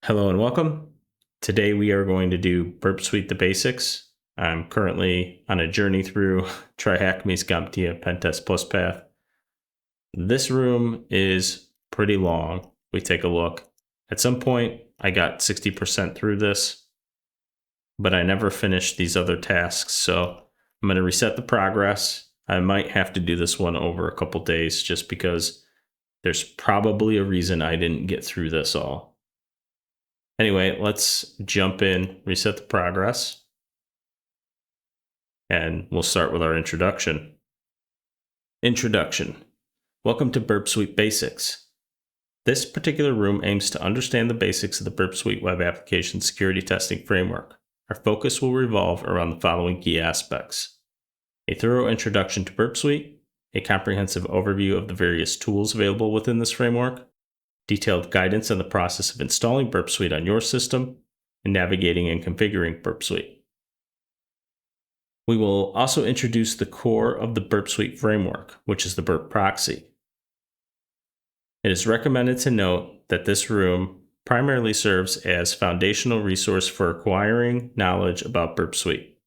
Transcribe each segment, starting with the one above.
Hello and welcome. Today we are going to do Burp Suite the Basics. I'm currently on a journey through Tryhackme's CompTIA Pentest Plus path. This room is pretty long. We take a look. At some point, I got 60% through this, but I never finished these other tasks, so I'm going to reset the progress. I might have to do this one over a couple days just because there's probably a reason I didn't get through this all. Anyway, let's jump in, reset the progress, and we'll start with our introduction. Introduction. Welcome to Burp Suite Basics. This particular room aims to understand the basics of the Burp Suite web application security testing framework. Our focus will revolve around the following key aspects: a thorough introduction to Burp Suite, a comprehensive overview of the various tools available within this framework, detailed guidance on the process of installing Burp Suite on your system, and navigating and configuring Burp Suite. We will also introduce the core of the Burp Suite framework, which is the Burp proxy. It is recommended to note that this room primarily serves as foundational resource for acquiring knowledge about Burp Suite.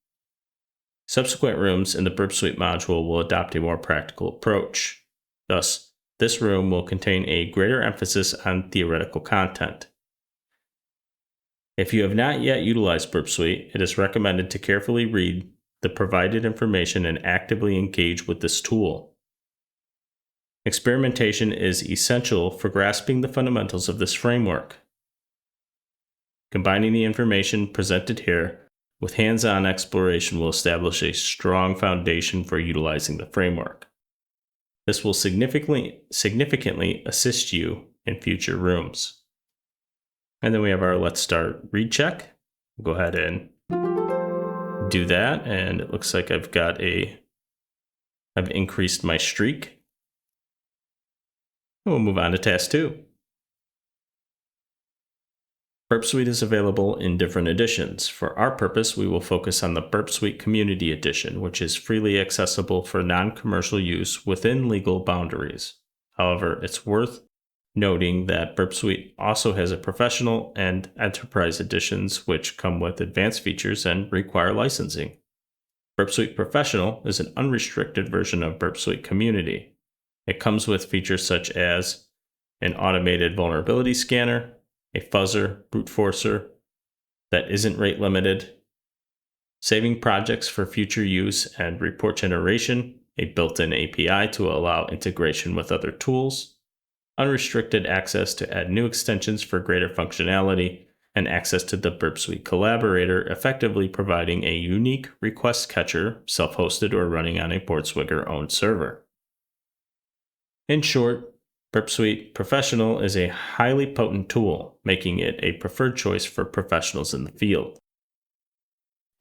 Subsequent rooms in the Burp Suite module will adopt a more practical approach. Thus, this room will contain a greater emphasis on theoretical content. If you have not yet utilized Burp Suite, it is recommended to carefully read the provided information and actively engage with this tool. Experimentation is essential for grasping the fundamentals of this framework. Combining the information presented here with hands-on exploration will establish a strong foundation for utilizing the framework. This will significantly assist you in future rooms. And then we have our Let's Start read check. We'll go ahead and do that, and it looks like I've increased my streak. And we'll move on to task 2. Burp Suite is available in different editions. For our purpose, we will focus on the Burp Suite Community Edition, which is freely accessible for non-commercial use within legal boundaries. However, it's worth noting that Burp Suite also has a Professional and Enterprise editions, which come with advanced features and require licensing. Burp Suite Professional is an unrestricted version of Burp Suite Community. It comes with features such as an automated vulnerability scanner, a fuzzer, brute forcer that isn't rate limited, saving projects for future use and report generation, a built-in API to allow integration with other tools, unrestricted access to add new extensions for greater functionality, and access to the Burp Suite Collaborator, effectively providing a unique request catcher, self-hosted or running on a Portswigger-owned server. In short, Burp Suite Professional is a highly potent tool, making it a preferred choice for professionals in the field.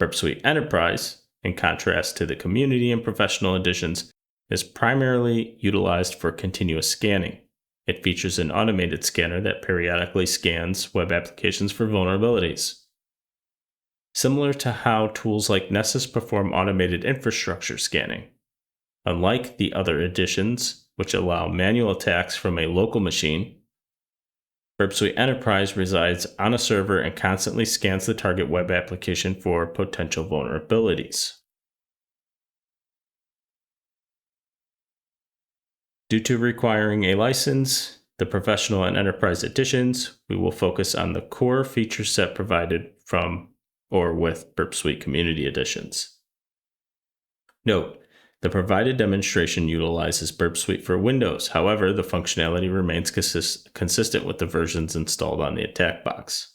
Burp Suite Enterprise, in contrast to the Community and Professional editions, is primarily utilized for continuous scanning. It features an automated scanner that periodically scans web applications for vulnerabilities. Similar to how tools like Nessus perform automated infrastructure scanning. Unlike the other editions, which allow manual attacks from a local machine, Burp Suite Enterprise resides on a server and constantly scans the target web application for potential vulnerabilities. Due to requiring a license, the Professional and Enterprise editions, we will focus on the core feature set provided from or with Burp Suite Community editions. Note: the provided demonstration utilizes Burp Suite for Windows. However, the functionality remains consistent with the versions installed on the attack box.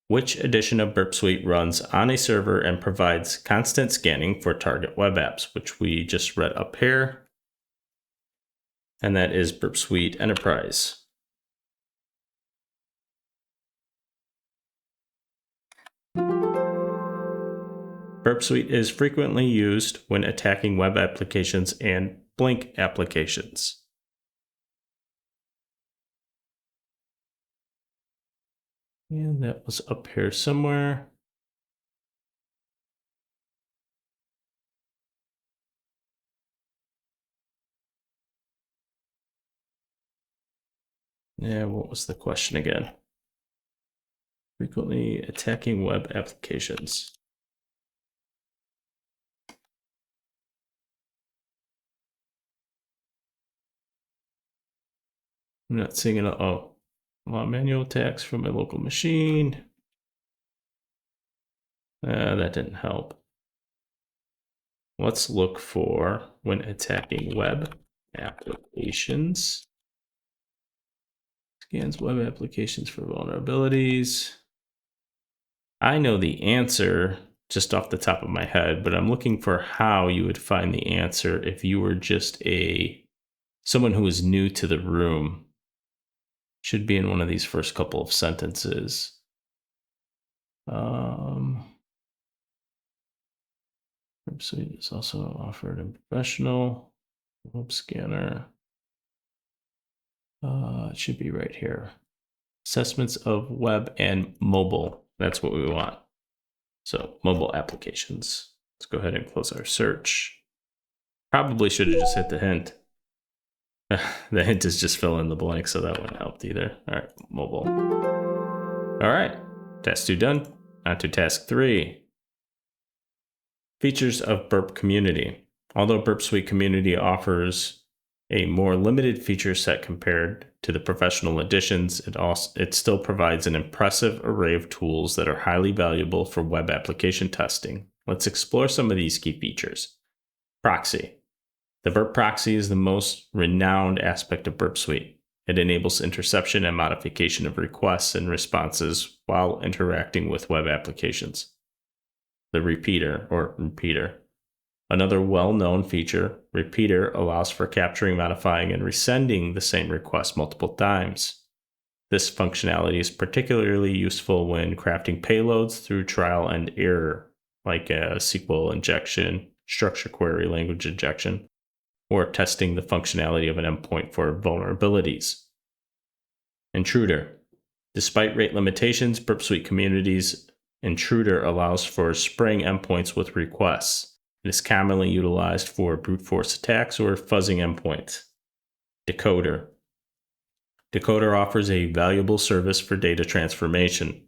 Which edition of Burp Suite runs on a server and provides constant scanning for target web apps, which we just read up here, and that is Burp Suite Enterprise. Burp Suite is frequently used when attacking web applications and Blink applications. And that was up here somewhere. Yeah, what was the question again? Frequently attacking web applications. I'm not seeing it. Oh, manual attacks from my local machine. That didn't help. Let's look for when attacking web applications. Scans web applications for vulnerabilities. I know the answer just off the top of my head, but I'm looking for how you would find the answer if you were just someone who is new to the room. Should be in one of these first couple of sentences. Website is also offered in professional web scanner. It should be right here. Assessments of web and mobile. That's what we want. So mobile applications. Let's go ahead and close our search. Probably should have just hit the hint. The hint is just fill in the blank, so that wouldn't help either. All right, mobile. All right, task 2 done. On to task 3. Features of Burp Community. Although Burp Suite Community offers a more limited feature set compared to the professional editions, it still provides an impressive array of tools that are highly valuable for web application testing. Let's explore some of these key features. Proxy. The Burp proxy is the most renowned aspect of Burp Suite. It enables interception and modification of requests and responses while interacting with web applications. The repeater. Another well-known feature, repeater allows for capturing, modifying, and resending the same request multiple times. This functionality is particularly useful when crafting payloads through trial and error, like a SQL injection, structure query language injection, or testing the functionality of an endpoint for vulnerabilities. Intruder. Despite rate limitations, Burp Suite Community's Intruder allows for spraying endpoints with requests. It is commonly utilized for brute force attacks or fuzzing endpoints. Decoder. Decoder offers a valuable service for data transformation.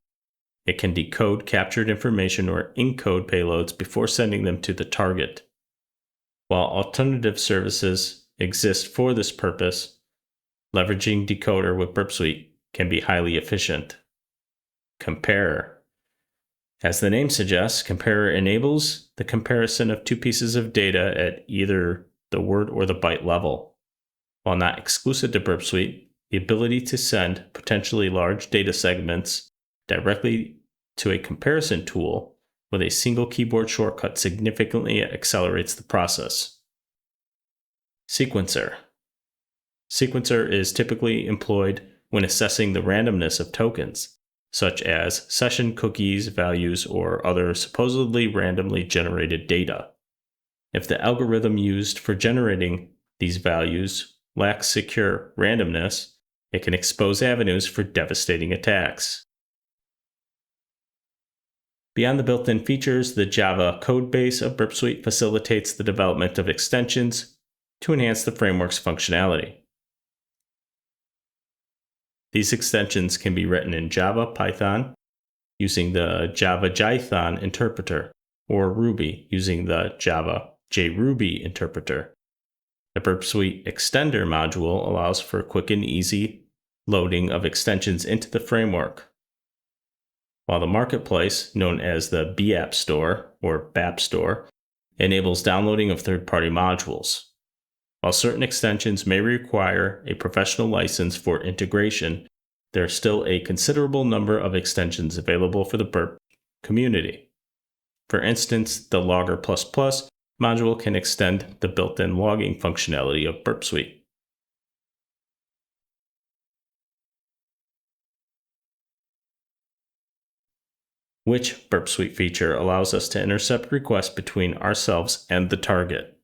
It can decode captured information or encode payloads before sending them to the target. While alternative services exist for this purpose, leveraging Decoder with Burp Suite can be highly efficient. Comparer. As the name suggests, Comparer enables the comparison of two pieces of data at either the word or the byte level. While not exclusive to Burp Suite, the ability to send potentially large data segments directly to a comparison tool with a single keyboard shortcut significantly accelerates the process. Sequencer. Sequencer is typically employed when assessing the randomness of tokens, such as session cookies, values, or other supposedly randomly generated data. If the algorithm used for generating these values lacks secure randomness, it can expose avenues for devastating attacks. Beyond the built-in features, the Java codebase of Burp Suite facilitates the development of extensions to enhance the framework's functionality. These extensions can be written in Java, Python, using the Java Jython interpreter, or Ruby, using the Java JRuby interpreter. The Burp Suite Extender module allows for quick and easy loading of extensions into the framework, while the marketplace, known as the BApp Store, or BApp Store, enables downloading of third-party modules. While certain extensions may require a professional license for integration, there are still a considerable number of extensions available for the Burp community. For instance, the Logger++ module can extend the built-in logging functionality of Burp Suite. Which Burp Suite feature allows us to intercept requests between ourselves and the target?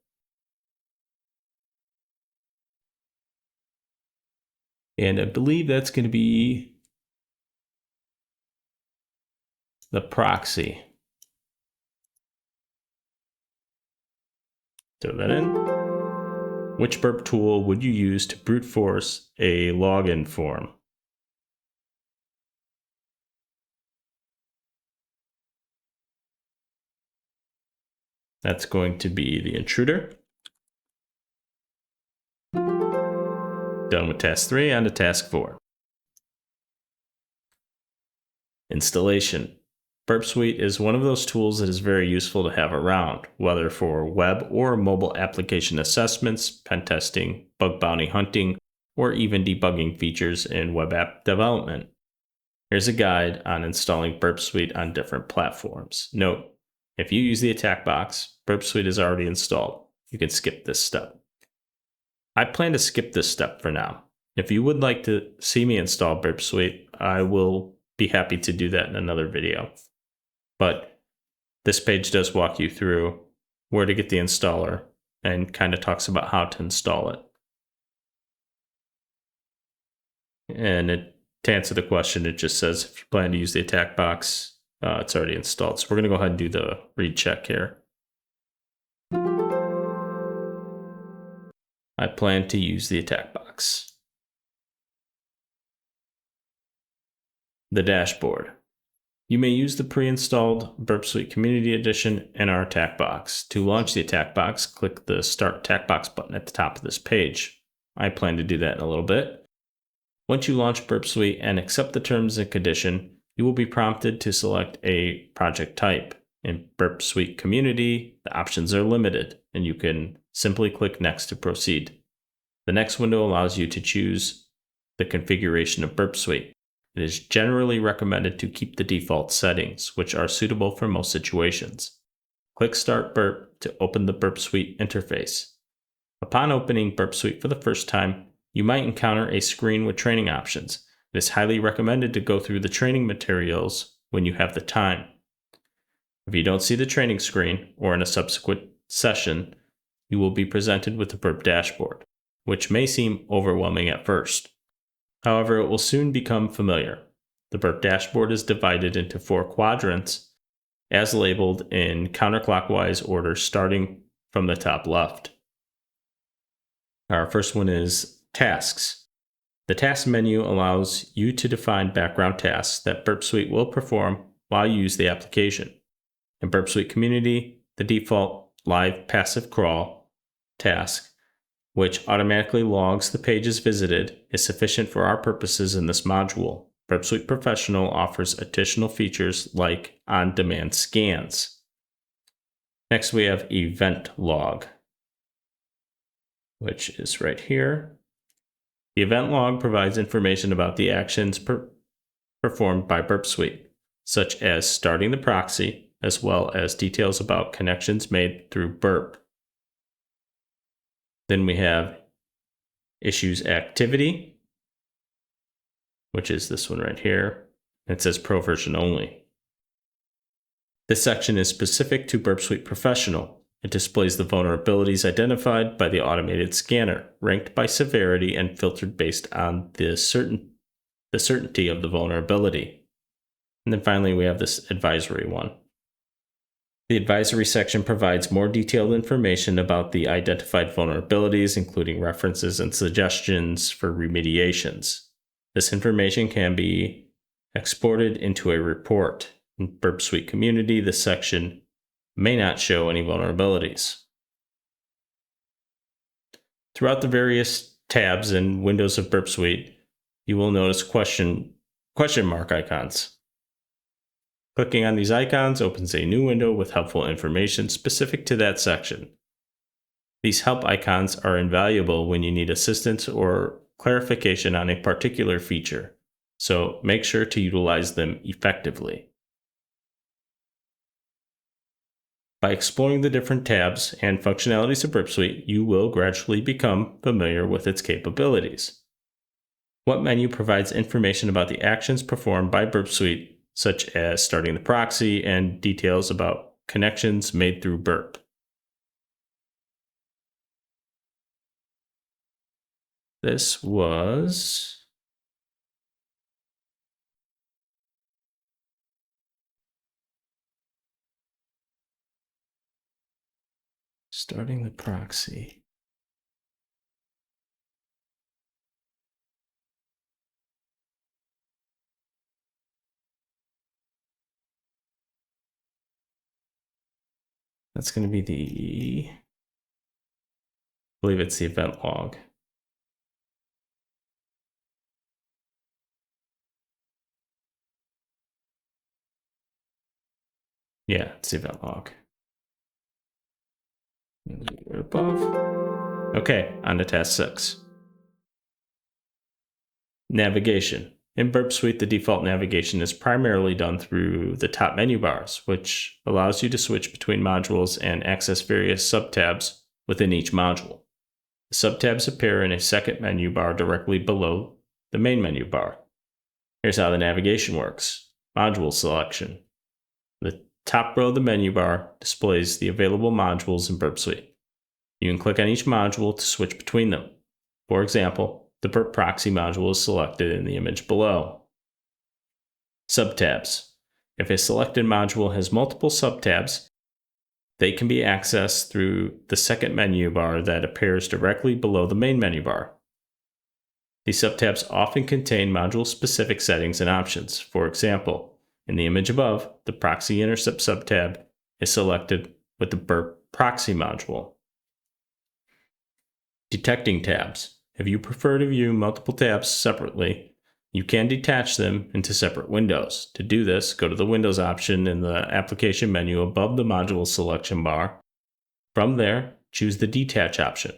And I believe that's going to be the proxy. Throw that in. Which Burp tool would you use to brute force a login form? That's going to be the intruder. Done with task 3, on to task 4. Installation. Burp Suite is one of those tools that is very useful to have around, whether for web or mobile application assessments, pen testing, bug bounty hunting, or even debugging features in web app development. Here's a guide on installing Burp Suite on different platforms. Note, if you use the attack box, Burp Suite is already installed. You can skip this step. I plan to skip this step for now. If you would like to see me install Burp Suite, I will be happy to do that in another video. But this page does walk you through where to get the installer and kind of talks about how to install it. And to answer the question, it just says if you plan to use the attack box, it's already installed. So we're going to go ahead and do the read check here. I plan to use the attack box. The dashboard. You may use the pre-installed Burp Suite Community Edition in our attack box. To launch the attack box, click the Start Attack Box button at the top of this page. I plan to do that in a little bit. Once you launch Burp Suite and accept the terms and condition, you will be prompted to select a project type. In Burp Suite Community, the options are limited, and you can simply click Next to proceed. The next window allows you to choose the configuration of Burp Suite. It is generally recommended to keep the default settings, which are suitable for most situations. Click Start Burp to open the Burp Suite interface. Upon opening Burp Suite for the first time, you might encounter a screen with training options. It is highly recommended to go through the training materials when you have the time. If you don't see the training screen, or in a subsequent session, you will be presented with the Burp dashboard, which may seem overwhelming at first. However, it will soon become familiar. The Burp dashboard is divided into 4 quadrants, as labeled in counterclockwise order starting from the top left. Our first one is Tasks. The Task menu allows you to define background tasks that Burp Suite will perform while you use the application. In Burp Suite Community, the default Live Passive Crawl task, which automatically logs the pages visited, is sufficient for our purposes in this module. Burp Suite Professional offers additional features like on-demand scans. Next, we have Event Log, which is right here. The event log provides information about the actions performed by Burp Suite, such as starting the proxy, as well as details about connections made through Burp. Then we have Issues Activity, which is this one right here. It says Pro version only. This section is specific to Burp Suite Professional. It displays the vulnerabilities identified by the automated scanner, ranked by severity and filtered based on the certainty of the vulnerability. And then finally, we have this advisory one. The advisory section provides more detailed information about the identified vulnerabilities, including references and suggestions for remediations. This information can be exported into a report. In Burp Suite Community, this section may not show any vulnerabilities. Throughout the various tabs and windows of Burp Suite, you will notice question mark icons. Clicking on these icons opens a new window with helpful information specific to that section. These help icons are invaluable when you need assistance or clarification on a particular feature, so make sure to utilize them effectively. By exploring the different tabs and functionalities of Burp Suite, you will gradually become familiar with its capabilities. What menu provides information about the actions performed by Burp Suite, such as starting the proxy and details about connections made through Burp. This was starting the proxy. That's going to be the, I believe it's the event log. Yeah, it's the event log. Above. Okay, on to task 6. Navigation. In Burp Suite, the default navigation is primarily done through the top menu bars, which allows you to switch between modules and access various subtabs within each module. The subtabs appear in a second menu bar directly below the main menu bar. Here's how the navigation works. Module selection. The top row of the menu bar displays the available modules in Burp Suite. You can click on each module to switch between them. For example, the Burp proxy module is selected in the image below. Subtabs. If a selected module has multiple subtabs, they can be accessed through the second menu bar that appears directly below the main menu bar. These subtabs often contain module-specific settings and options. For example, in the image above, the proxy intercept subtab is selected with the Burp proxy module. Detecting tabs. If you prefer to view multiple tabs separately, you can detach them into separate windows. To do this, go to the Windows option in the application menu above the module selection bar. From there, choose the Detach option,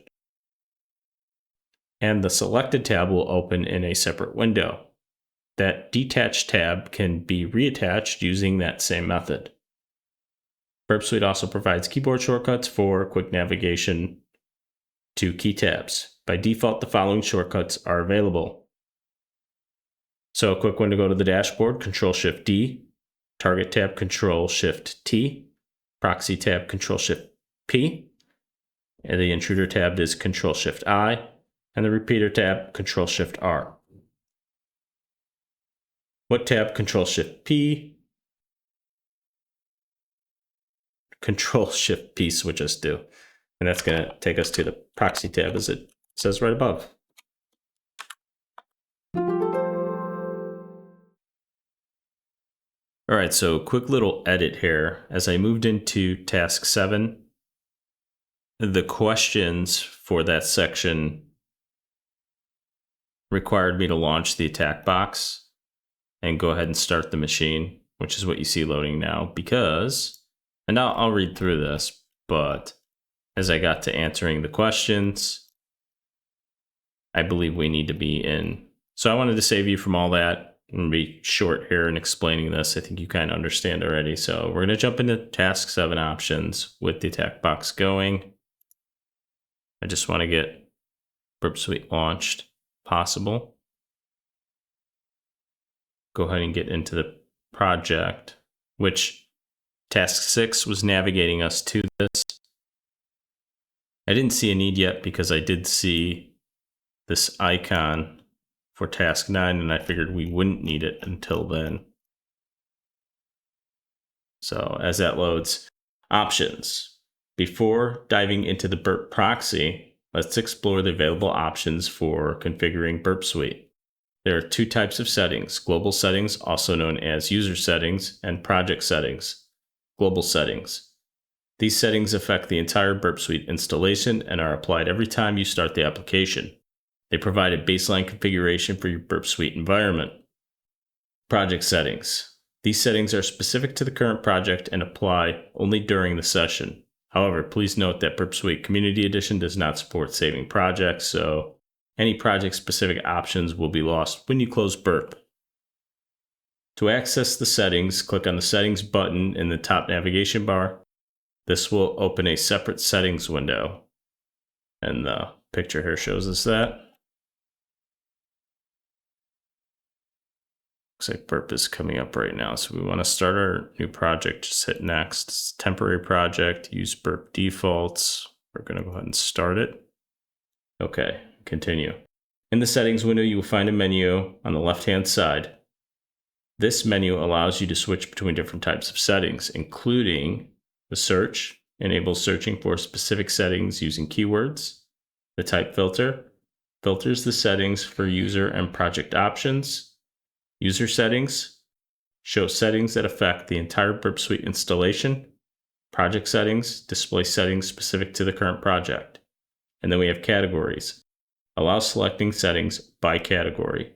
and the selected tab will open in a separate window. That detached tab can be reattached using that same method. Burp Suite also provides keyboard shortcuts for quick navigation to key tabs. By default, the following shortcuts are available. So a quick one to go to the dashboard, Control-Shift-D, Target tab, Control-Shift-T, Proxy tab, Control-Shift-P, and the Intruder tab is Control-Shift-I, and the Repeater tab, Control-Shift-R. What tab? Control-Shift-P, Control-Shift-P switch us to. And that's going to take us to the Proxy tab as it says right above. All right, so quick little edit here. As I moved into task 7, the questions for that section required me to launch the attack box and go ahead and start the machine, which is what you see loading now, because, and I'll read through this, but as I got to answering the questions, I believe we need to be in. So I wanted to save you from all that and be short here in explaining this. I think you kind of understand already. So we're going to jump into task 7 options with the attack box going. I just want to get Burp Suite launched possible. Go ahead and get into the project, which task 6 was navigating us to this. I didn't see a need yet because I did see this icon for task 9 and I figured we wouldn't need it until then. So as that loads, options. Before diving into the Burp proxy, let's explore the available options for configuring Burp Suite. There are 2 types of settings: global settings, also known as user settings, and project settings. Global settings. These settings affect the entire Burp Suite installation and are applied every time you start the application. They provide a baseline configuration for your Burp Suite environment. Project settings. These settings are specific to the current project and apply only during the session. However, please note that Burp Suite Community Edition does not support saving projects, so any project-specific options will be lost when you close Burp. To access the settings, click on the Settings button in the top navigation bar. This will open a separate settings window, and the picture here shows us that. Looks like Burp is coming up right now, so we want to start our new project. Just hit Next. It's a temporary project. Use Burp defaults. We're going to go ahead and start it. Okay, continue. In the settings window, you will find a menu on the left-hand side. This menu allows you to switch between different types of settings, including the search, enables searching for specific settings using keywords. The type filter filters the settings for user and project options. User settings show settings that affect the entire Burp Suite installation. project settings, display settings specific to the current project. And then we have categories. Allow selecting settings by category.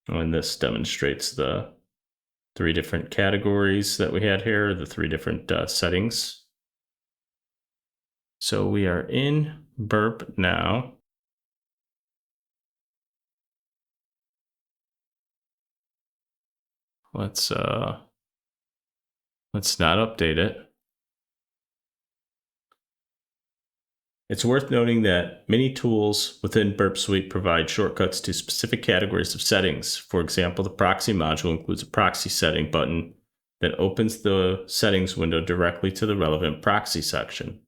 And this demonstrates the 3 different categories that we had here, the 3 different settings. So we are in Burp now. Let's not update it. It's worth noting that many tools within Burp Suite provide shortcuts to specific categories of settings. For example, the proxy module includes a proxy setting button that opens the settings window directly to the relevant proxy section.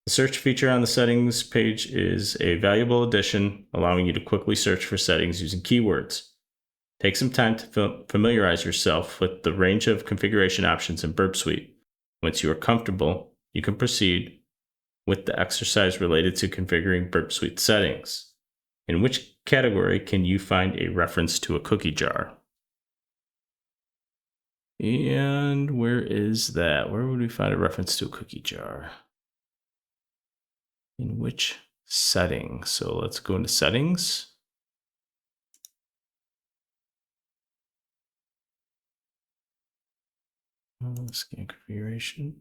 The search feature on the settings page is a valuable addition, allowing you to quickly search for settings using keywords. Take some time to familiarize yourself with the range of configuration options in Burp Suite. Once you are comfortable, you can proceed with the exercise related to configuring Burp Suite settings. In which category can you find a reference to a cookie jar? And where is that? Where would we find a reference to a cookie jar? In which setting? So let's go into settings. Scan configuration.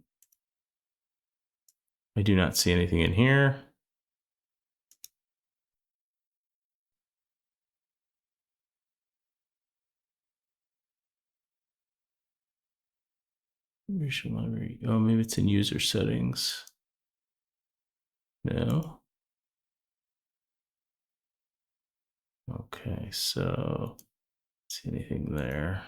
I do not see anything in here. Configuration library. Oh, maybe it's in user settings. No. Okay, so see anything there?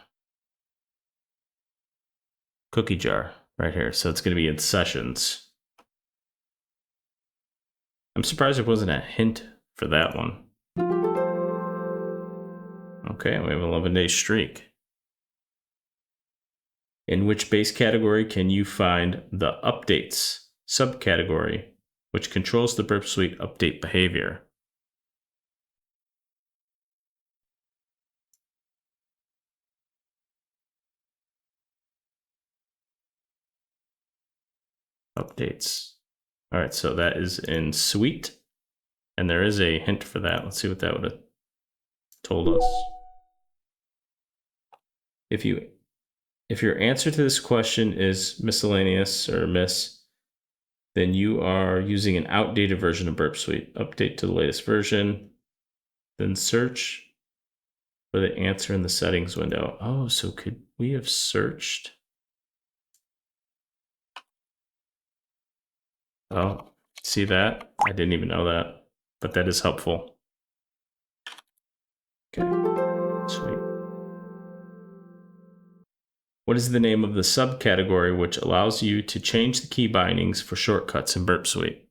Cookie jar right here. So it's going to be in sessions. I'm surprised there wasn't a hint for that one. Okay, we have an 11-day streak. In which base category can you find the updates subcategory, which controls the Burp Suite update behavior? Updates. All right, so that is in Suite, and there is a hint for that. Let's see what that would have told us. If your answer to this question is miscellaneous or miss, then you are using an outdated version of Burp Suite. Update to the latest version, then search for the answer in the settings window. Oh, so could we have searched? Oh, see that? I didn't even know that, but that is helpful. Okay, sweet. What is the name of the subcategory which allows you to change the key bindings for shortcuts in Burp Suite?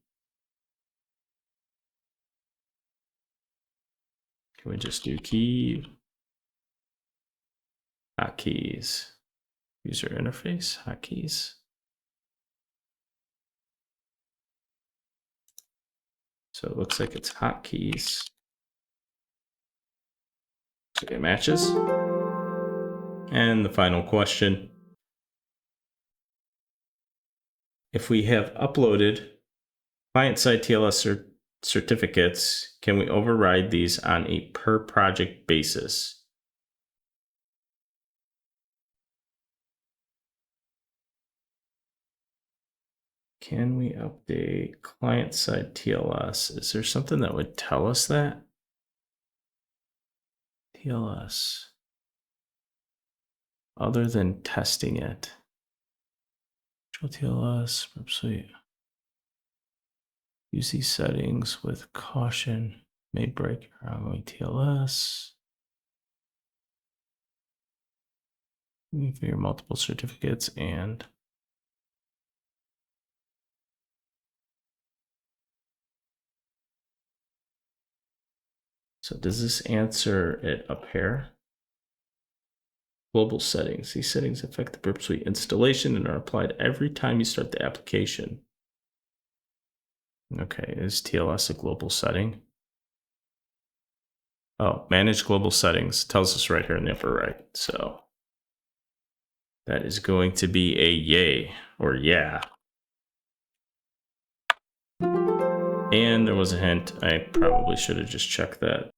Can we just do key hotkeys? User interface hotkeys. So it looks like it's hotkeys. So it matches. And the final question. If we have uploaded client-side TLS certificates, can we override these on a per project basis? Can we update client-side TLS? Is there something that would tell us that? TLS. Other than testing it. TLS, Burp Suite. Use these settings with caution. May break your ongoing TLS. Configure multiple certificates and so does this answer it up here? Global settings. These settings affect the Burp Suite installation and are applied every time you start the application. Okay, is TLS a global setting? Oh, manage global settings. Tells us right here in the upper right. So That is going to be a yay, or yeah. And there was a hint. I probably should have just checked that.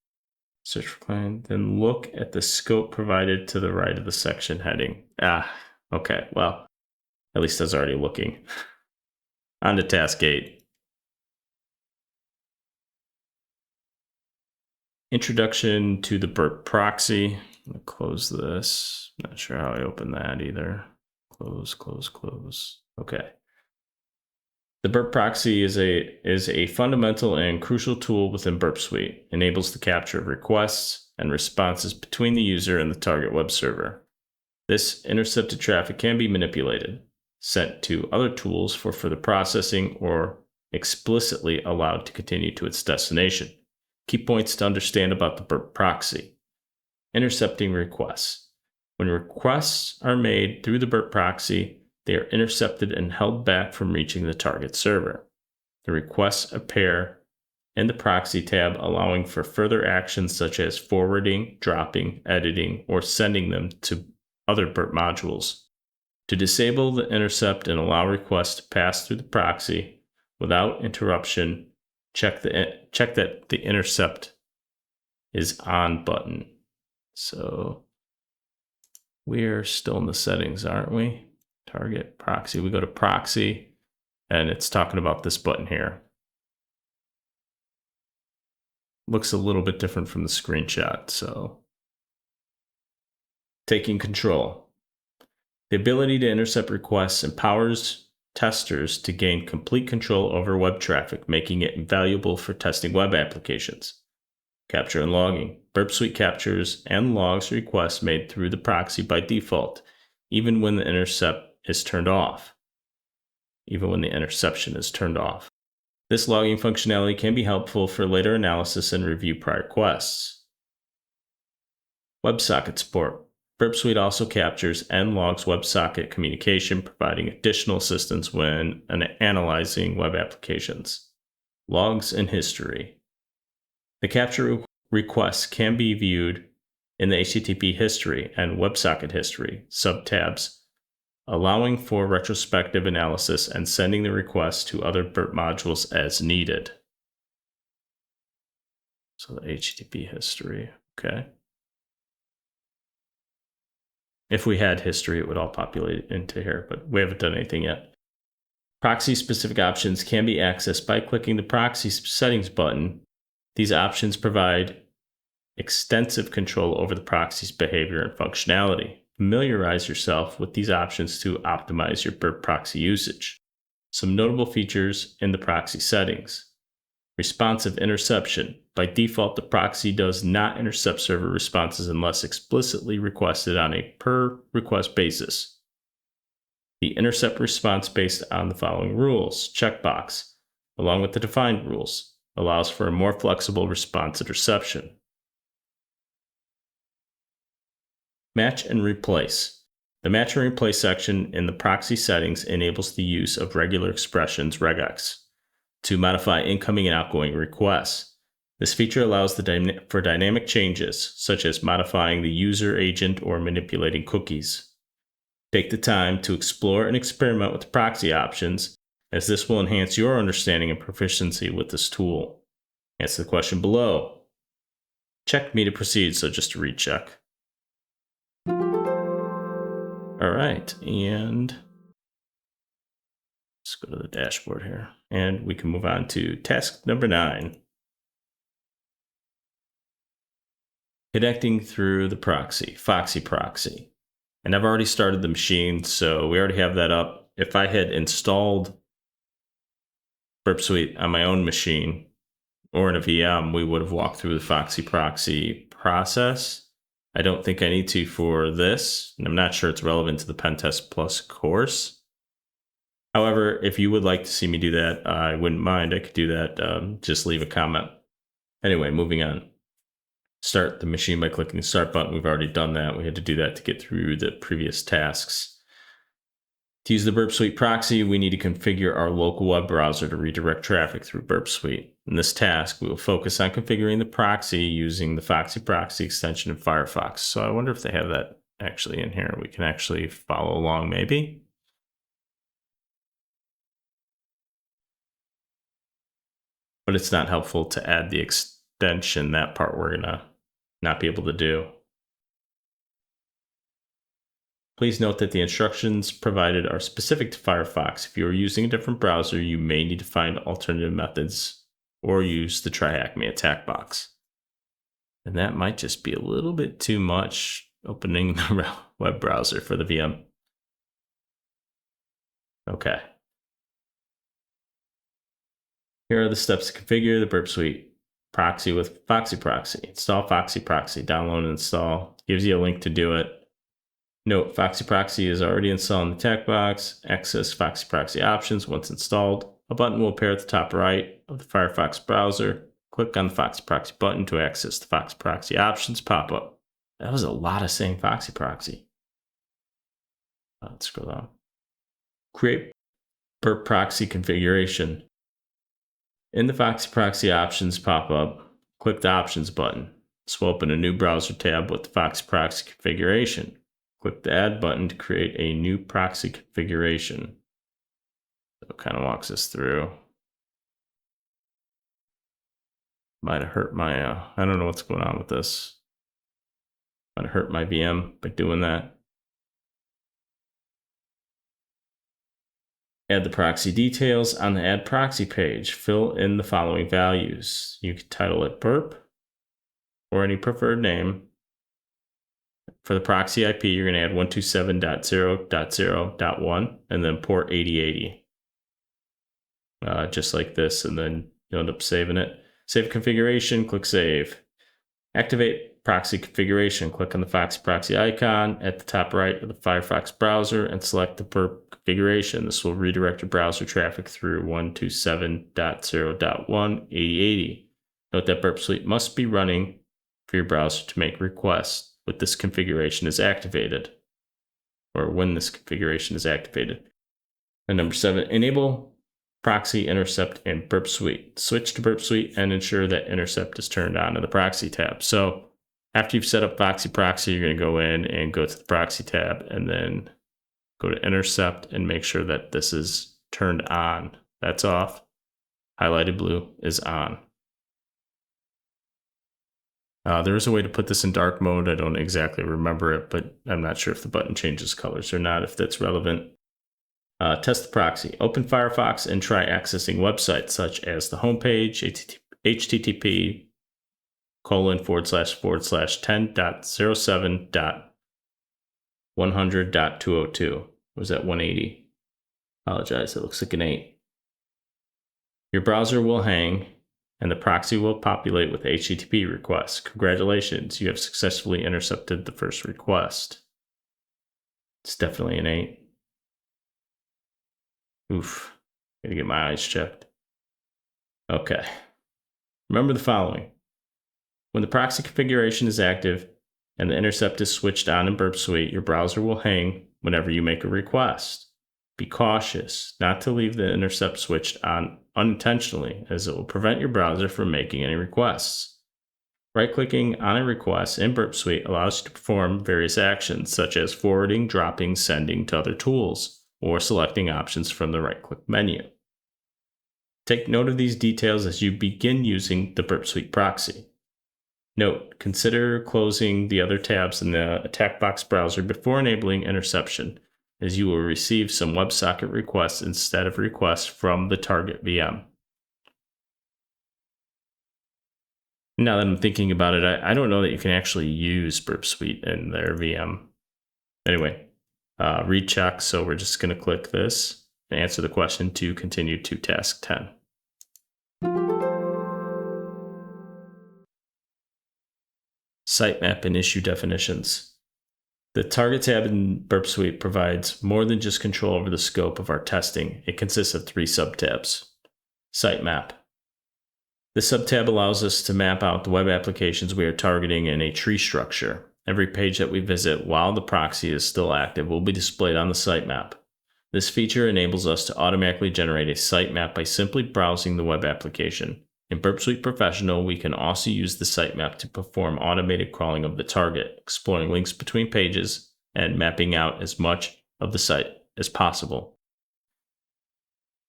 Search for client, then look at the scope provided to the right of the section heading. Okay, well, at least I was already looking. On to task 8. Introduction to the Burp proxy. I'm going to close this. Not sure how I open that either. Close. Okay. The Burp proxy is a fundamental and crucial tool within Burp Suite. It enables the capture of requests and responses between the user and the target web server. This intercepted traffic can be manipulated, sent to other tools for further processing, or explicitly allowed to continue to its destination. Key points to understand about the Burp proxy. Intercepting requests. When requests are made through the Burp proxy, they are intercepted and held back from reaching the target server. The requests appear in the proxy tab, allowing for further actions such as forwarding, dropping, editing, or sending them to other Burp modules. To disable the intercept and allow requests to pass through the proxy without interruption, check that the intercept is on button. So we're still in the settings, aren't we? Target proxy. We go to proxy, and it's talking about this button here. Looks a little bit different from the screenshot. So taking control. The ability to intercept requests empowers testers to gain complete control over web traffic, making it invaluable for testing web applications. Capture and logging. Burp Suite captures and logs requests made through the proxy by default, even when the interception is turned off. This logging functionality can be helpful for later analysis and review prior requests. WebSocket support. Burp Suite also captures and logs WebSocket communication, providing additional assistance when analyzing web applications. Logs and history. The capture requests can be viewed in the HTTP history and WebSocket history subtabs, allowing for retrospective analysis and sending the request to other Burp modules as needed. So the HTTP history, okay. If we had history, it would all populate into here, but we haven't done anything yet. Proxy-specific options can be accessed by clicking the Proxy Settings button. These options provide extensive control over the proxy's behavior and functionality. Familiarize yourself with these options to optimize your Burp proxy usage. Some notable features in the proxy settings. Responsive interception. By default, the proxy does not intercept server responses unless explicitly requested on a per request basis. The intercept response based on the following rules. Checkbox, along with the defined rules, allows for a more flexible response interception. Match and replace. The match and replace section in the proxy settings enables the use of regular expressions regex to modify incoming and outgoing requests. This feature allows for dynamic changes, such as modifying the user agent or manipulating cookies. Take the time to explore and experiment with the proxy options, as this will enhance your understanding and proficiency with this tool. Answer the question below. Check me to proceed, so just to recheck. All right, and let's go to the dashboard here, and we can move on to task number 9. Connecting through the proxy, Foxy proxy. And I've already started the machine, so we already have that up. If I had installed Burp Suite on my own machine or in a VM, we would have walked through the Foxy proxy process. I don't think I need to for this, and I'm not sure it's relevant to the Pentest Plus course. However, if you would like to see me do that, I wouldn't mind. I could do that. Just leave a comment. Anyway, moving on. Start the machine by clicking the Start button. We've already done that. We had to do that to get through the previous tasks. To use the Burp Suite proxy, we need to configure our local web browser to redirect traffic through Burp Suite. In this task, we will focus on configuring the proxy using the Foxy proxy extension in Firefox. So I wonder if they have that actually in here. We can actually follow along maybe. But it's not helpful to add the extension. That part we're gonna not be able to do. Please note that the instructions provided are specific to Firefox. If you are using a different browser, you may need to find alternative methods or use the Tryhackme attack box. And that might just be a little bit too much opening the web browser for the VM. Okay. Here are the steps to configure the Burp Suite proxy with Foxy Proxy. Install Foxy Proxy, download and install. Gives you a link to do it. Note, Foxy Proxy is already installed in the attack box. Access Foxy Proxy options once installed. A button will appear at the top right of the Firefox browser. Click on the Foxy Proxy button to access the Foxy Proxy options pop-up. That was a lot of saying Foxy Proxy. Let's scroll down. Create Burp Proxy configuration. In the Foxy Proxy options pop-up, click the Options button. This will open a new browser tab with the Foxy Proxy configuration. Click the Add button to create a new proxy configuration. So it kind of walks us through. Might have hurt my, I don't know what's going on with this. Might have hurt my VM by doing that. Add the proxy details on the Add Proxy page. Fill in the following values. You can title it Burp or any preferred name. For the proxy IP, you're going to add 127.0.0.1 and then port 8080. Just like this, and then you'll end up saving it. Save configuration, click Save. Activate proxy configuration. Click on the Foxy Proxy icon at the top right of the Firefox browser and select the Burp configuration. This will redirect your browser traffic through 127.0.1 8080. Note that Burp Suite must be running for your browser to make requests when this configuration is activated. And number 7, enable Proxy Intercept in Burp Suite. Switch to Burp Suite and ensure that Intercept is turned on in the Proxy tab. So after you've set up Foxy Proxy, you're going to go in and go to the Proxy tab and then go to Intercept and make sure that this is turned on. That's off. Highlighted blue is on. There is a way to put this in dark mode. I don't exactly remember it, but I'm not sure if the button changes colors or not, if that's relevant. Test the proxy. Open Firefox and try accessing websites such as the homepage, http://10.07.100.202. Was that 180? Apologize, it looks like an 8. Your browser will hang and the proxy will populate with HTTP requests. Congratulations, you have successfully intercepted the first request. It's definitely an 8. Oof, gotta get my eyes checked. Okay. Remember the following. When the proxy configuration is active and the intercept is switched on in Burp Suite, your browser will hang whenever you make a request. Be cautious not to leave the intercept switched on unintentionally, as it will prevent your browser from making any requests. Right-clicking on a request in Burp Suite allows you to perform various actions, such as forwarding, dropping, sending to other tools, or selecting options from the right-click menu. Take note of these details as you begin using the Burp Suite proxy. Note, consider closing the other tabs in the attack box browser before enabling interception, as you will receive some WebSocket requests instead of requests from the target VM. Now that I'm thinking about it, I don't know that you can actually use Burp Suite in their VM. Anyway, recheck, so we're just going to click this and answer the question to continue to task 10. Sitemap and issue definitions. The Target tab in Burp Suite provides more than just control over the scope of our testing. It consists of 3 subtabs. Sitemap. This subtab allows us to map out the web applications we are targeting in a tree structure. Every page that we visit while the proxy is still active will be displayed on the sitemap. This feature enables us to automatically generate a sitemap by simply browsing the web application. In Burp Suite Professional, we can also use the sitemap to perform automated crawling of the target, exploring links between pages, and mapping out as much of the site as possible.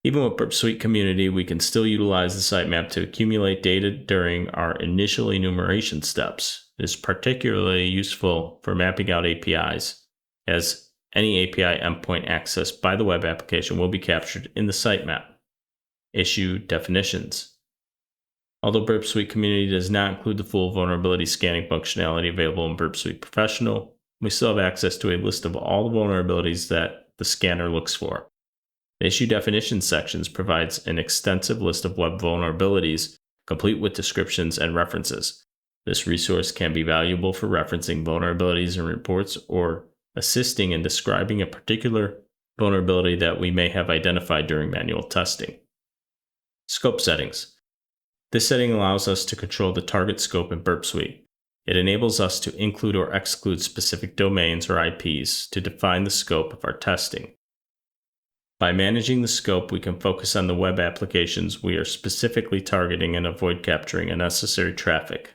Even with Burp Suite Community, we can still utilize the sitemap to accumulate data during our initial enumeration steps. It is particularly useful for mapping out APIs, as any API endpoint accessed by the web application will be captured in the sitemap. Issue definitions. Although Burp Suite Community does not include the full vulnerability scanning functionality available in Burp Suite Professional, we still have access to a list of all the vulnerabilities that the scanner looks for. The issue definitions sections provides an extensive list of web vulnerabilities, complete with descriptions and references. This resource can be valuable for referencing vulnerabilities in reports or assisting in describing a particular vulnerability that we may have identified during manual testing. Scope settings. This setting allows us to control the target scope in Burp Suite. It enables us to include or exclude specific domains or IPs to define the scope of our testing. By managing the scope, we can focus on the web applications we are specifically targeting and avoid capturing unnecessary traffic.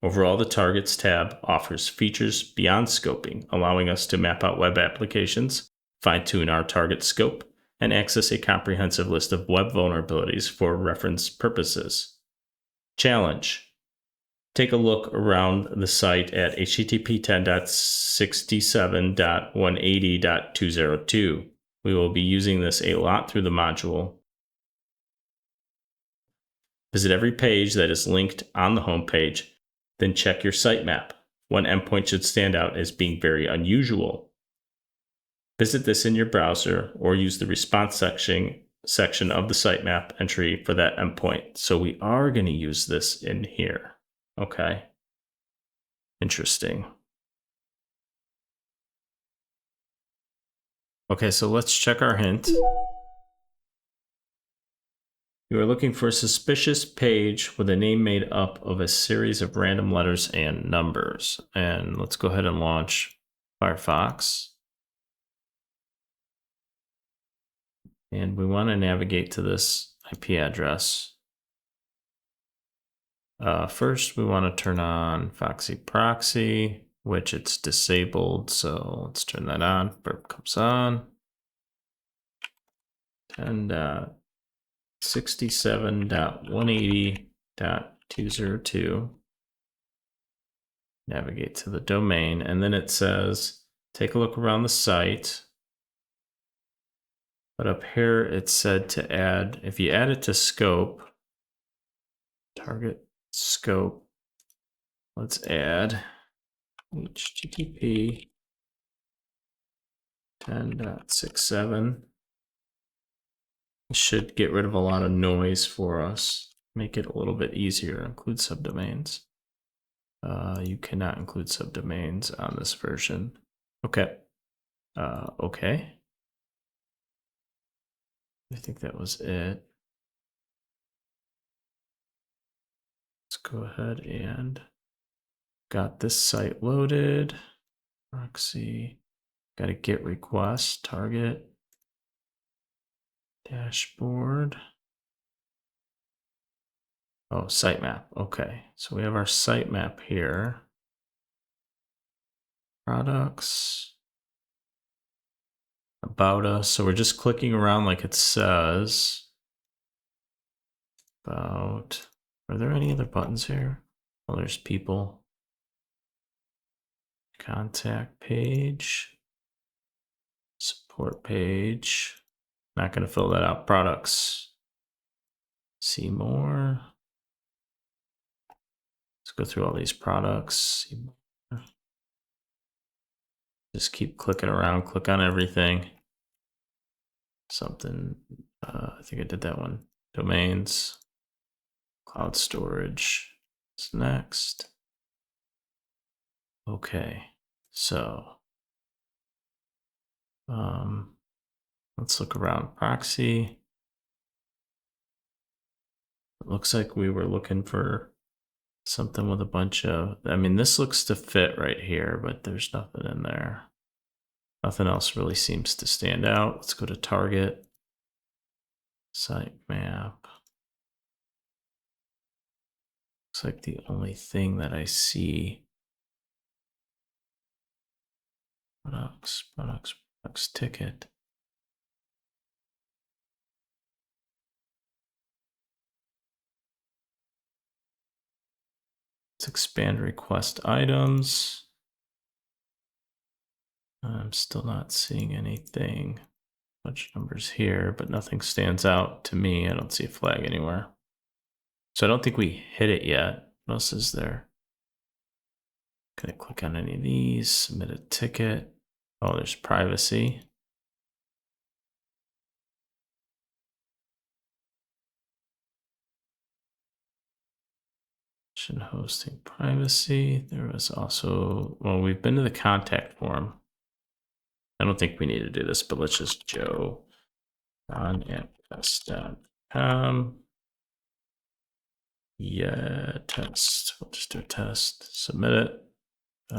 Overall, the Targets tab offers features beyond scoping, allowing us to map out web applications, fine-tune our target scope, and access a comprehensive list of web vulnerabilities for reference purposes. Challenge. Take a look around the site at http 10.67.180.202. We will be using this a lot through the module. Visit every page that is linked on the home page, then check your sitemap. One endpoint should stand out as being very unusual. Visit this in your browser or use the response section of the sitemap entry for that endpoint. So we are going to use this in here. Okay. Interesting. Okay, so let's check our hint. You are looking for a suspicious page with a name made up of a series of random letters and numbers. And let's go ahead and launch Firefox. And we want to navigate to this IP address. First, we want to turn on Foxy Proxy, which it's disabled. So let's turn that on. Burp comes on. 10.67.180.202. Navigate to the domain. And then it says, take a look around the site. But up here, it said to add, if you add it to scope, target scope, let's add HTTP 10.67. It should get rid of a lot of noise for us, make it a little bit easier. Include subdomains. You cannot include subdomains on this version. Okay. Okay. I think that was it. Let's go ahead and got this site loaded. Proxy, got a GET request, target, dashboard. Oh, sitemap. Okay, so we have our sitemap here. Products. About us. So we're just clicking around like it says. About. Are there any other buttons here? Oh, there's people. Contact page. Support page. Not going to fill that out. Products. See more. Let's go through all these products. See more. Just keep clicking around. Click on everything. Something. I think I did that one. Domains. Cloud storage. What's next? Okay. So. Let's look around proxy. It looks like we were looking for something with a bunch of, I mean, this looks to fit right here, but there's nothing in there. Nothing else really seems to stand out. Let's go to target, sitemap. Looks like the only thing that I see. Products ticket. Let's expand request items. I'm still not seeing anything. Bunch of numbers here, but nothing stands out to me. I don't see a flag anywhere. So I don't think we hit it yet. What else is there? Can I click on any of these? Submit a ticket. Oh, there's privacy. Hosting privacy. There was also, well, we've been to the contact form. I don't think we need to do this, but let's just Joe on Pentest.com. Yeah, test. We'll just do a test. Submit it. Do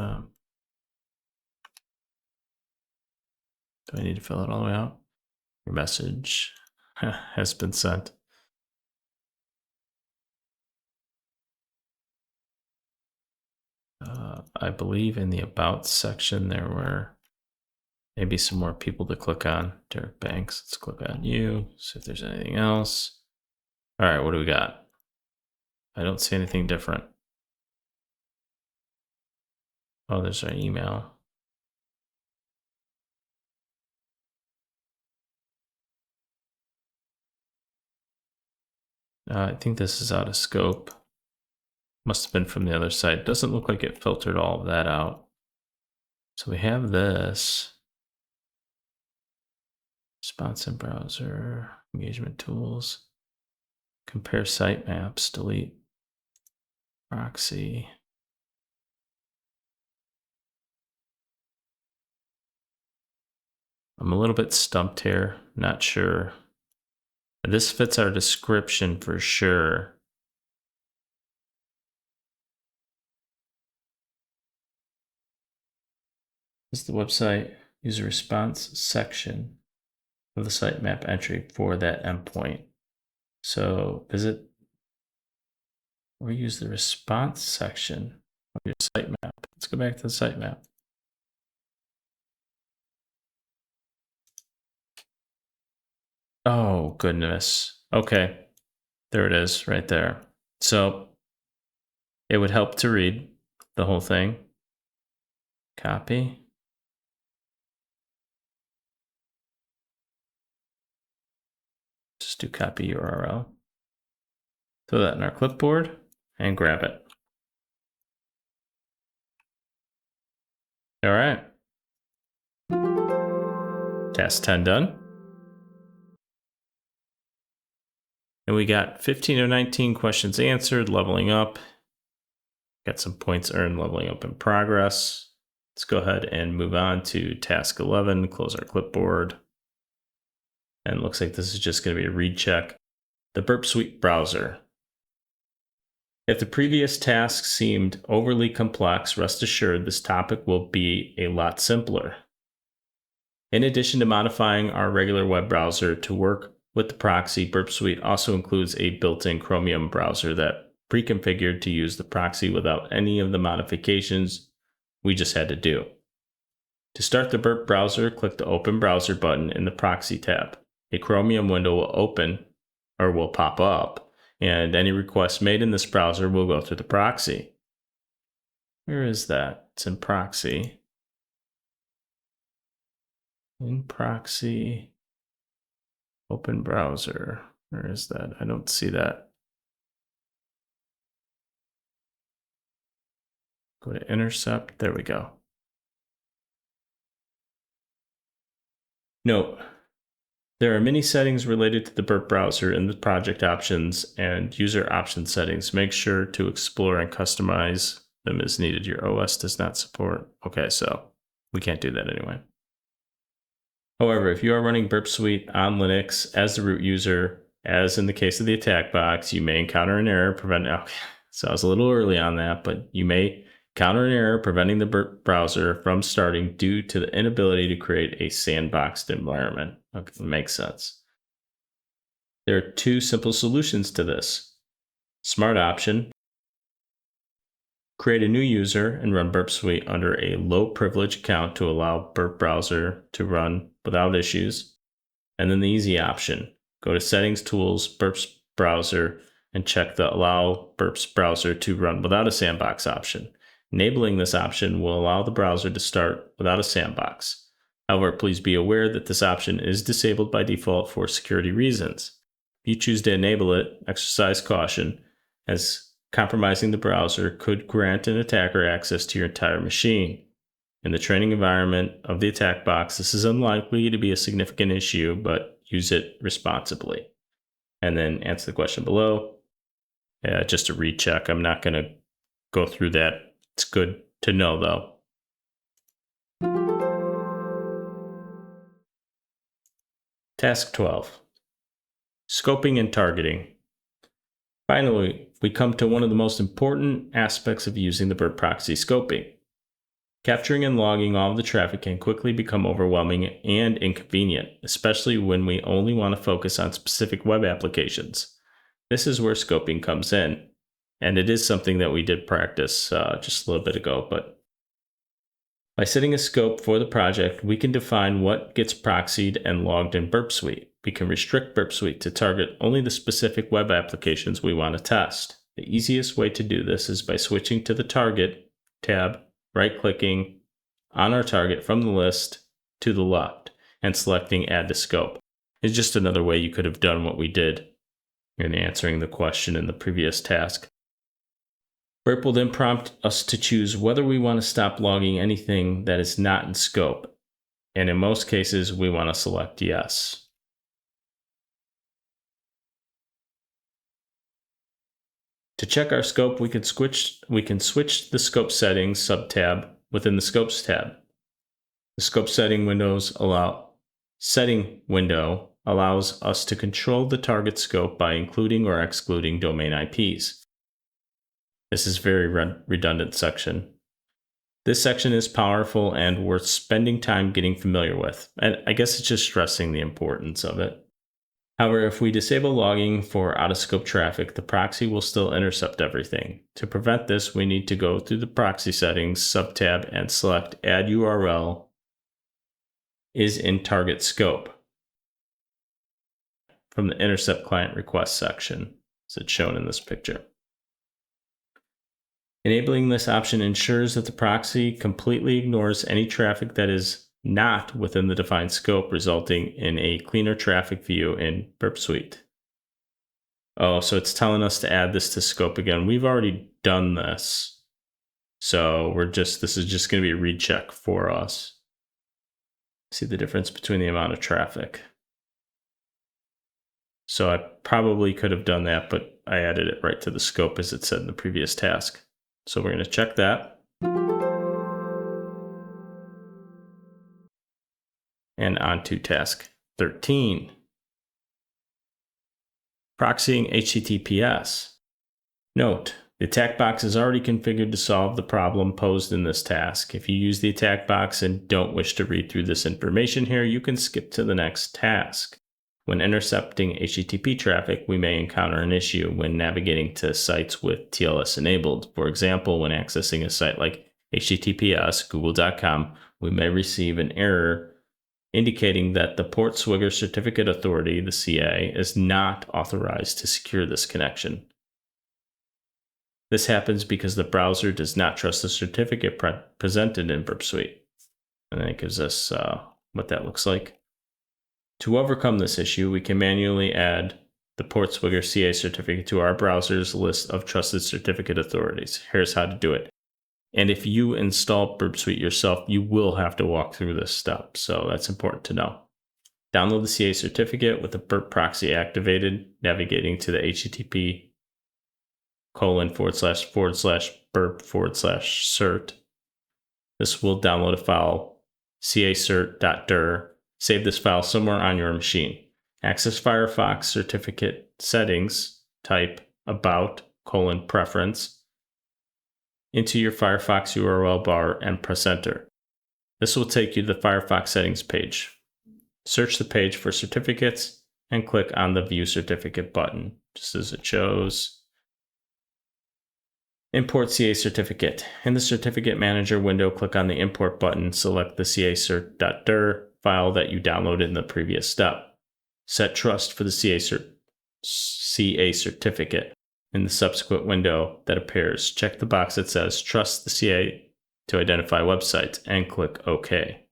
I need to fill it all the way out? Your message has been sent. I believe in the About section there were maybe some more people to click on. Derek Banks, let's click on you, see if there's anything else. All right, what do we got? I don't see anything different. Oh, there's our email. I think this is out of scope. Must have been from the other side. Doesn't look like it filtered all of that out. So we have this. Response in browser, engagement tools, compare sitemaps, delete proxy. I'm a little bit stumped here, not sure. This fits our description for sure. This is the website user response section of the sitemap entry for that endpoint. So visit or use the response section of your sitemap. Let's go back to the sitemap. Oh, goodness. Okay. There it is right there. So it would help to read the whole thing. Copy. Just do copy URL. Throw that in our clipboard and grab it. All right. Task 10 done. And we got 15 of 19 questions answered, leveling up. Got some points earned, leveling up in progress. Let's go ahead and move on to task 11, close our clipboard. And it looks like this is just going to be a read check. The Burp Suite browser. If the previous task seemed overly complex, rest assured this topic will be a lot simpler. In addition to modifying our regular web browser to work with the proxy, Burp Suite also includes a built-in Chromium browser that pre-configured to use the proxy without any of the modifications we just had to do. To start the Burp browser, click the Open Browser button in the Proxy tab. A Chromium window will open or will pop up, and any requests made in this browser will go through the proxy. Where is that? It's in Proxy. In Proxy, Open Browser. Where is that? I don't see that. Go to Intercept. There we go. Note, there are many settings related to the Burp browser in the project options and user option settings. Make sure to explore and customize them as needed. Your OS does not support. Okay, so we can't do that anyway. However, if you are running Burp Suite on Linux as the root user, as in the case of the attack box, you may encounter an error preventing. Okay, so I was a little early on that, but you may encounter an error preventing the Burp browser from starting due to the inability to create a sandboxed environment. Okay, makes sense. There are two simple solutions to this. Smart option, Create a new user and run Burp Suite under a low privilege account to allow Burp browser to run without issues. And then the easy option, go to Settings, Tools, Burp's Browser, and check the Allow Burp's Browser to run without a sandbox option. Enabling this option will allow the browser to start without a sandbox. However, please be aware that this option is disabled by default for security reasons. If you choose to enable it, exercise caution, as compromising the browser could grant an attacker access to your entire machine. In the training environment of the attack box, this is unlikely to be a significant issue, but use it responsibly. And then answer the question below. Just a recheck. I'm not going to go through that. It's good to know, though. Task 12. Scoping and targeting. Finally, we come to one of the most important aspects of using the Burp proxy, scoping. Capturing and logging all of the traffic can quickly become overwhelming and inconvenient, especially when we only want to focus on specific web applications. This is where scoping comes in, and it is something that we did practice just a little bit ago. But by setting a scope for the project, we can define what gets proxied and logged in Burp Suite. We can restrict Burp Suite to target only the specific web applications we want to test. The easiest way to do this is by switching to the Target tab, right-clicking on our target from the list to the left, and selecting Add to Scope. It's just another way you could have done what we did in answering the question in the previous task. Burp will then prompt us to choose whether we want to stop logging anything that is not in scope, and in most cases, we want to select Yes. To check our scope, we can switch the Scope Settings subtab within the Scopes tab. The Scope Setting window allows us to control the target scope by including or excluding domain IPs. This is a very redundant section. This section is powerful and worth spending time getting familiar with, and I guess it's just stressing the importance of it. However, if we disable logging for out-of-scope traffic, the proxy will still intercept everything. To prevent this, we need to go through the Proxy Settings subtab and select Add URL is in Target Scope from the Intercept Client Request section, as it's shown in this picture. Enabling this option ensures that the proxy completely ignores any traffic that is not within the defined scope, resulting in a cleaner traffic view in Burp Suite. Oh, so it's telling us to add this to scope again. We've already done this. So this is just going to be a read check for us. See the difference between the amount of traffic. So I probably could have done that, but I added it right to the scope as it said in the previous task. So we're going to check that. And on to task 13. Proxying HTTPS. Note, the attack box is already configured to solve the problem posed in this task. If you use the attack box and don't wish to read through this information here, you can skip to the next task. When intercepting HTTP traffic, we may encounter an issue when navigating to sites with TLS enabled. For example, when accessing a site like https google.com, we may receive an error indicating that the Port Swigger Certificate Authority, the CA, is not authorized to secure this connection. This happens because the browser does not trust the certificate presented in Burp Suite. And then it gives us what that looks like. To overcome this issue, we can manually add the Port Swigger CA certificate to our browser's list of trusted certificate authorities. Here's how to do it. And if you install Burp Suite yourself, you will have to walk through this step. So that's important to know. Download the CA certificate with the Burp proxy activated, navigating to the http://burp/cert. This will download a file, cacert.dir. Save this file somewhere on your machine. Access Firefox certificate settings, type about:preference into your Firefox URL bar and press enter. This will take you to the Firefox settings page. Search the page for certificates and click on the View Certificate button, just as it shows. Import CA certificate. In the certificate manager window, click on the import button, select the cacert.dir file that you downloaded in the previous step. Set trust for the CA certificate. In the subsequent window that appears, check the box that says trust the CA to identify websites and click OK.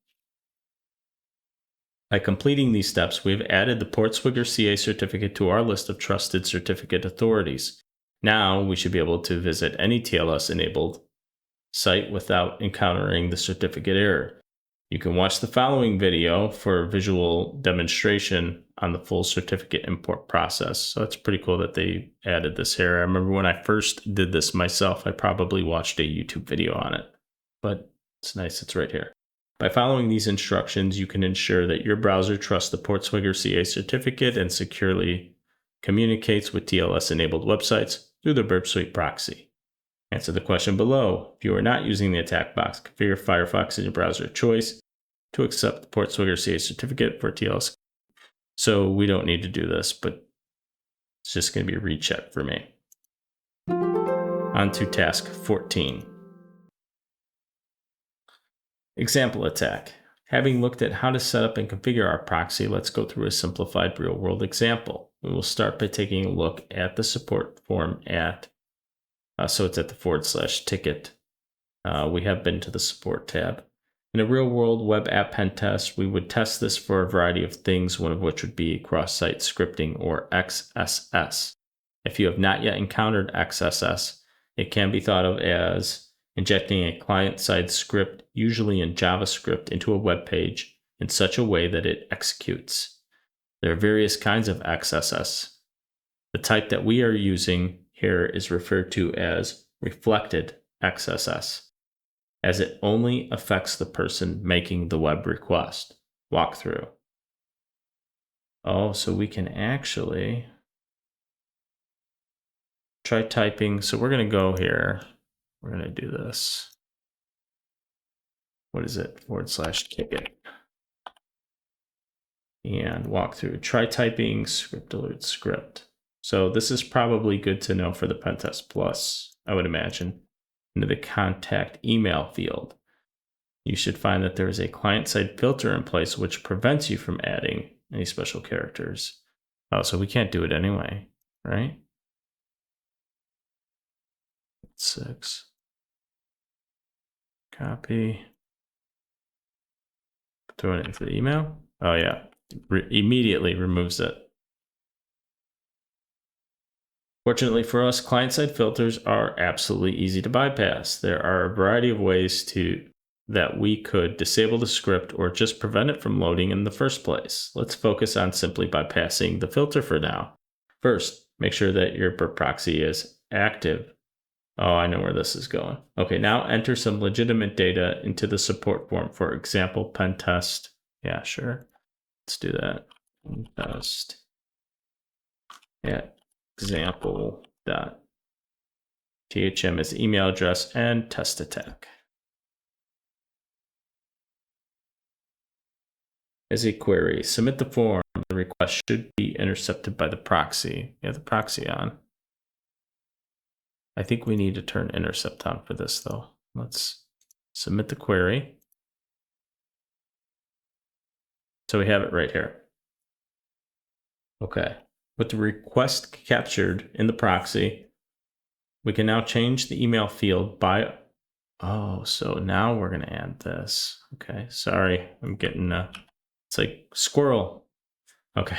By completing these steps, we have added the Portswigger CA certificate to our list of trusted certificate authorities. Now we should be able to visit any TLS-enabled site without encountering the certificate error. You can watch the following video for a visual demonstration on the full certificate import process. So it's pretty cool that they added this here. I remember when I first did this myself, I probably watched a YouTube video on it, but it's nice it's right here. By following these instructions, you can ensure that your browser trusts the Portswigger CA certificate and securely communicates with TLS-enabled websites through the Burp Suite proxy. Answer the question below. If you are not using the attack box, configure Firefox in your browser of choice to accept the Portswigger CA certificate for TLS. So we don't need to do this, but it's just going to be a recheck for me. On to task 14. Example attack. Having looked at how to set up and configure our proxy, let's go through a simplified real-world example. We will start by taking a look at the support form at so it's at the /ticket. We have been to the support tab. In a real-world web app pen test, we would test this for a variety of things, one of which would be cross-site scripting, or XSS. If you have not yet encountered XSS, it can be thought of as injecting a client-side script, usually in JavaScript, into a web page in such a way that it executes. There are various kinds of XSS. The type that we are using here is referred to as reflected XSS, as it only affects the person making the web request. Walkthrough. Oh, so we can actually try typing. So we're going to go here. We're going to do this. What is it? /ticket. And walkthrough. Try typing script alert script. So this is probably good to know for the Pentest Plus, I would imagine. Into the contact email field, you should find that there is a client-side filter in place which prevents you from adding any special characters. Oh, so we can't do it anyway, right? 6. Copy. Throw it into the email. Oh yeah, immediately removes it. Fortunately for us, client-side filters are absolutely easy to bypass. There are a variety of ways that we could disable the script or just prevent it from loading in the first place. Let's focus on simply bypassing the filter for now. First, make sure that your Burp proxy is active. Oh, I know where this is going. Okay, now enter some legitimate data into the support form. For example, Pentest. Yeah, sure. Let's do that. Pentest. Yeah. Example.thm is email address and test attack. As a query, submit the form. The request should be intercepted by the proxy. You have the proxy on. I think we need to turn intercept on for this though. Let's submit the query. So we have it right here. Okay. With the request captured in the proxy, we can now change the email field by, oh, so now we're going to add this. Okay, sorry, I'm getting, it's like squirrel. Okay,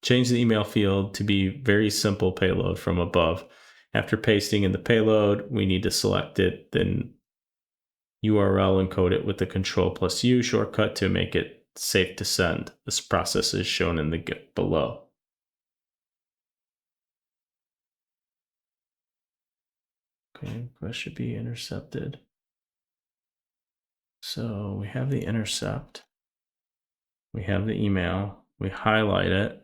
change the email field to be very simple payload from above. After pasting in the payload, we need to select it, then URL encode it with the Control+U shortcut to make it safe to send. This process is shown in the GIF below. Okay, request should be intercepted. So we have the intercept. We have the email. We highlight it.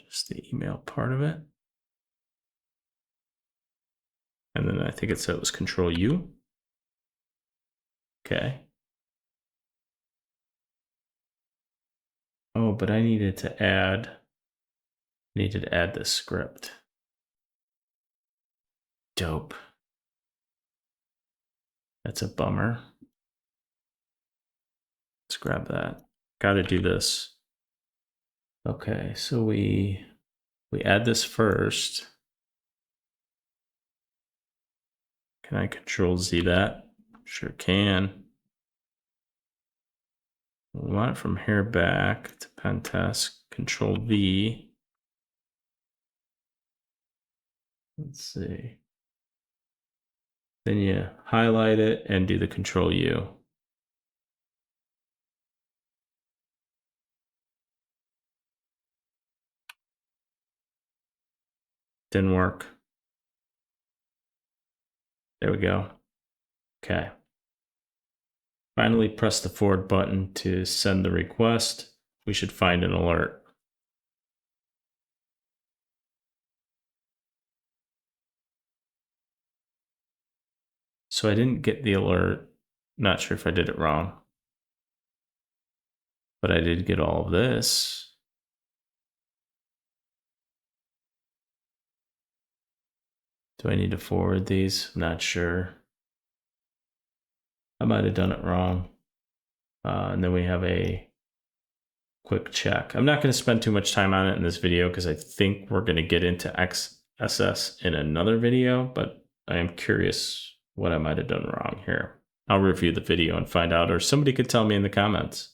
Just the email part of it. And then I think it said it was Control-U. Okay. Oh, but I needed to add this script. dope. That's a bummer. Let's grab that. Got to do this. Okay, so we add this first. Can I Control Z that? Sure can. We want it from here back to Pentest. Control V. Let's see. Then you highlight it and do the Control U. Didn't work. There we go. Okay. Finally, press the forward button to send the request. We should find an alert. So I didn't get the alert. Not sure if I did it wrong. But I did get all of this. Do I need to forward these? Not sure. I might have done it wrong. And then we have a quick check. I'm not going to spend too much time on it in this video because I think we're going to get into XSS in another video, but I am curious what I might have done wrong here. I'll review the video and find out, or somebody could tell me in the comments.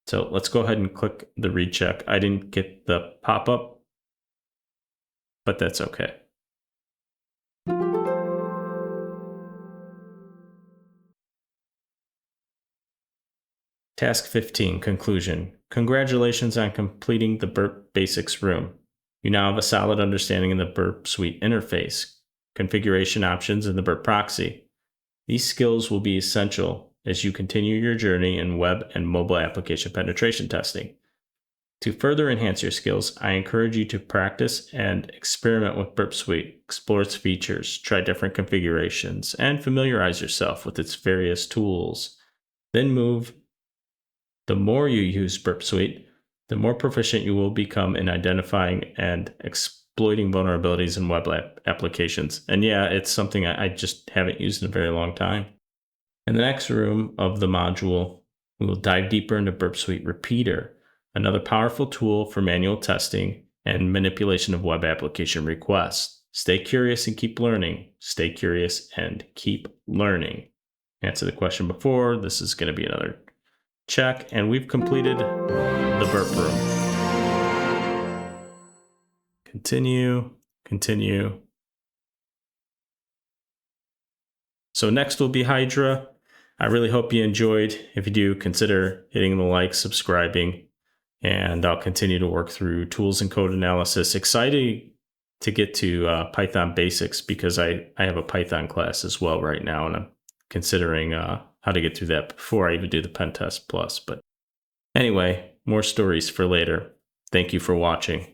So let's go ahead and click the recheck. I didn't get the pop-up, but that's okay. Task 15, Conclusion. Congratulations on completing the Burp Basics room. You now have a solid understanding of the Burp Suite interface, configuration options, and the Burp proxy. These skills will be essential as you continue your journey in web and mobile application penetration testing. To further enhance your skills, I encourage you to practice and experiment with Burp Suite, explore its features, try different configurations, and familiarize yourself with its various tools. Then move. The more you use Burp Suite, the more proficient you will become in identifying and exploiting vulnerabilities in web applications. And yeah, it's something I just haven't used in a very long time. In the next room of the module, we will dive deeper into Burp Suite Repeater, another powerful tool for manual testing and manipulation of web application requests. Stay curious and keep learning. Stay curious and keep learning. Answer the question before. This is going to be another check, and we've completed the Burp room. Continue, continue. So next will be Hydra. I really hope you enjoyed. If you do, consider hitting the like, subscribing, and I'll continue to work through tools and code analysis. Excited to get to Python basics because I have a Python class as well right now, and I'm considering how to get through that before I even do the Pentest Plus. But anyway, more stories for later. Thank you for watching.